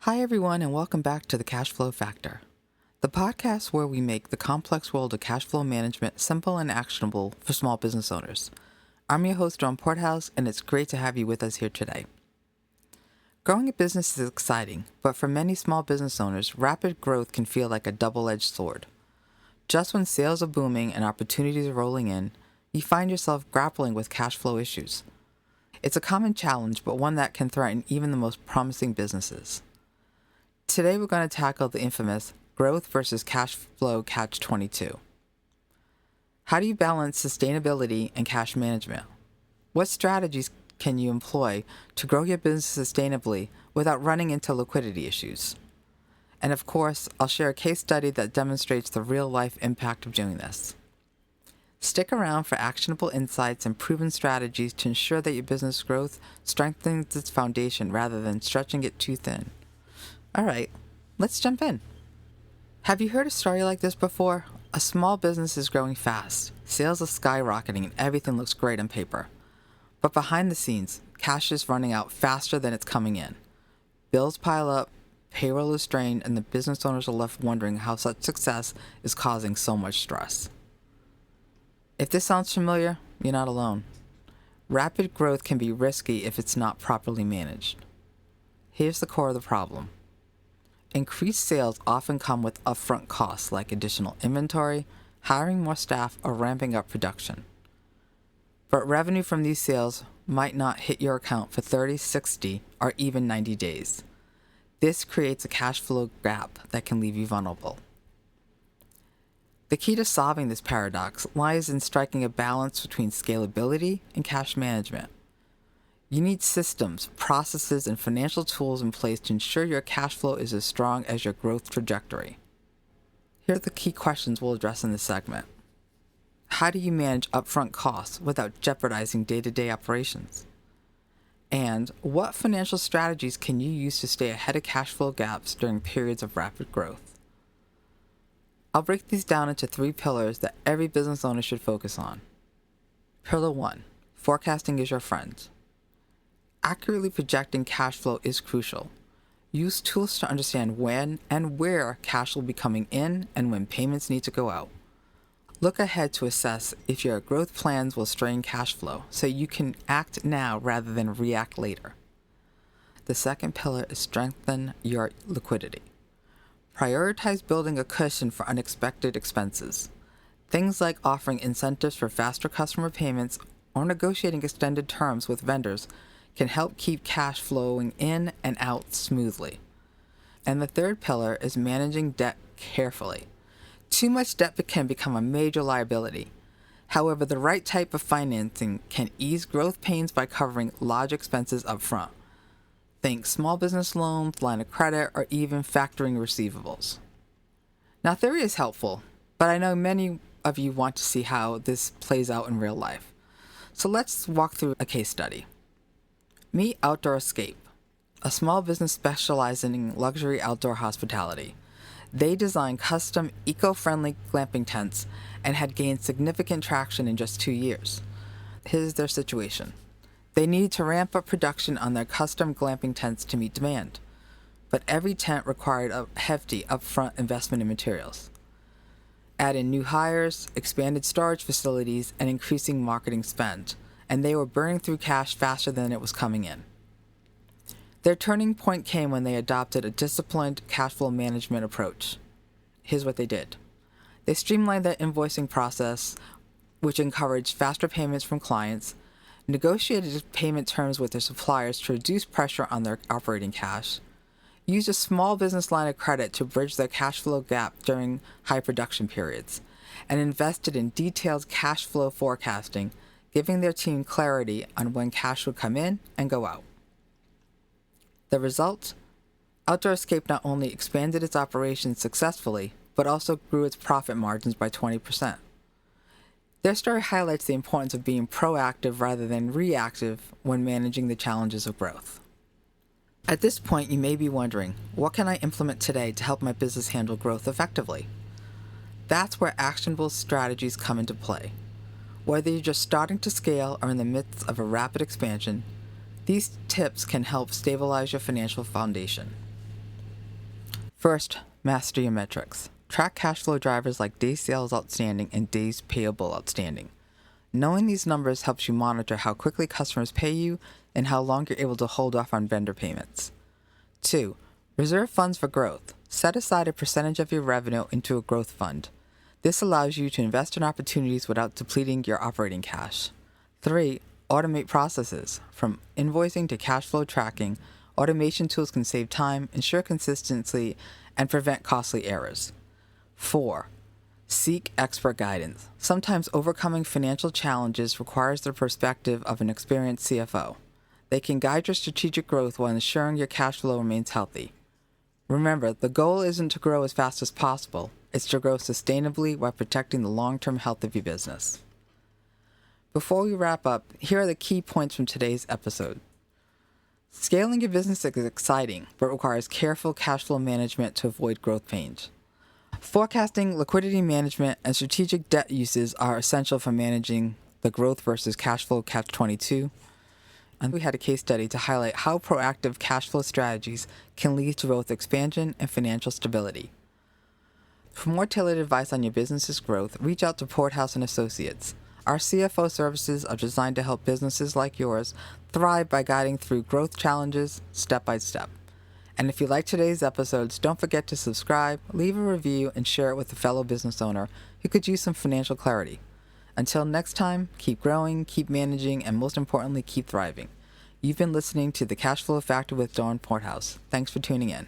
Hi, everyone, and welcome back to the Cash Flow Factor, the podcast where we make the complex world of cash flow management simple and actionable for small business owners. I'm your host, John Porthouse, and it's great to have you with us here today. Growing a business is exciting, but for many small business owners, rapid growth can feel like a double-edged sword. Just when sales are booming and opportunities are rolling in, you find yourself grappling with cash flow issues. It's a common challenge, but one that can threaten even the most promising businesses. Today we're going to tackle the infamous growth versus cash flow catch-22. How do you balance sustainability and cash management? What strategies can you employ to grow your business sustainably without running into liquidity issues? And of course, I'll share a case study that demonstrates the real-life impact of doing this. Stick around for actionable insights and proven strategies to ensure that your business growth strengthens its foundation rather than stretching it too thin. All right, let's jump in. Have you heard a story like this before? A small business is growing fast, sales are skyrocketing, and everything looks great on paper. But behind the scenes, cash is running out faster than it's coming in. Bills pile up, payroll is strained, and the business owners are left wondering how such success is causing so much stress. If this sounds familiar, you're not alone. Rapid growth can be risky if it's not properly managed. Here's the core of the problem. Increased sales often come with upfront costs like additional inventory, hiring more staff, or ramping up production. But revenue from these sales might not hit your account for 30, 60, or even 90 days. This creates a cash flow gap that can leave you vulnerable. The key to solving this paradox lies in striking a balance between scalability and cash management. You need systems, processes, and financial tools in place to ensure your cash flow is as strong as your growth trajectory. Here are the key questions we'll address in this segment. How do you manage upfront costs without jeopardizing day-to-day operations? And what financial strategies can you use to stay ahead of cash flow gaps during periods of rapid growth? I'll break these down into 3 pillars that every business owner should focus on. Pillar 1. Forecasting is your friend. Accurately projecting cash flow is crucial. Use tools to understand when and where cash will be coming in and when payments need to go out. Look ahead to assess if your growth plans will strain cash flow so you can act now rather than react later. The second pillar is strengthen your liquidity. Prioritize building a cushion for unexpected expenses. Things like offering incentives for faster customer payments or negotiating extended terms with vendors can help keep cash flowing in and out smoothly. And the third pillar is managing debt carefully. Too much debt can become a major liability. However, the right type of financing can ease growth pains by covering large expenses up front. Think small business loans, line of credit, or even factoring receivables. Now, theory is helpful, but I know many of you want to see how this plays out in real life. So let's walk through a case study. Meet Outdoor Escape, a small business specializing in luxury outdoor hospitality. They designed custom, eco-friendly glamping tents and had gained significant traction in just 2 years. Here's their situation. They needed to ramp up production on their custom glamping tents to meet demand, but every tent required a hefty upfront investment in materials. Add in new hires, expanded storage facilities, and increasing marketing spend, and they were burning through cash faster than it was coming in. Their turning point came when they adopted a disciplined cash flow management approach. Here's what they did. They streamlined their invoicing process, which encouraged faster payments from clients, negotiated payment terms with their suppliers to reduce pressure on their operating cash, used a small business line of credit to bridge their cash flow gap during high production periods, and invested in detailed cash flow forecasting, giving their team clarity on when cash would come in and go out. The result? Outdoor Escape not only expanded its operations successfully, but also grew its profit margins by 20%. Their story highlights the importance of being proactive rather than reactive when managing the challenges of growth. At this point, you may be wondering, what can I implement today to help my business handle growth effectively? That's where actionable strategies come into play. Whether you're just starting to scale or in the midst of a rapid expansion, these tips can help stabilize your financial foundation. First, master your metrics. Track cash flow drivers like days sales outstanding and days payable outstanding. Knowing these numbers helps you monitor how quickly customers pay you and how long you're able to hold off on vendor payments. 2. Reserve funds for growth. Set aside a percentage of your revenue into a growth fund. This allows you to invest in opportunities without depleting your operating cash. 3. Automate processes. From invoicing to cash flow tracking, automation tools can save time, ensure consistency, and prevent costly errors. 4. Seek expert guidance. Sometimes overcoming financial challenges requires the perspective of an experienced CFO. They can guide your strategic growth while ensuring your cash flow remains healthy. Remember, the goal isn't to grow as fast as possible. It's to grow sustainably while protecting the long-term health of your business. Before we wrap up, here are the key points from today's episode. Scaling your business is exciting, but requires careful cash flow management to avoid growth pains. Forecasting, liquidity management, and strategic debt uses are essential for managing the growth versus cash flow catch-22. And we had a case study to highlight how proactive cash flow strategies can lead to both expansion and financial stability. For more tailored advice on your business's growth, reach out to Porthouse & Associates. Our CFO services are designed to help businesses like yours thrive by guiding through growth challenges step by step. And if you like today's episodes, don't forget to subscribe, leave a review, and share it with a fellow business owner who could use some financial clarity. Until next time, keep growing, keep managing, and most importantly, keep thriving. You've been listening to The Cash Flow Factor with Dawn Porthouse. Thanks for tuning in.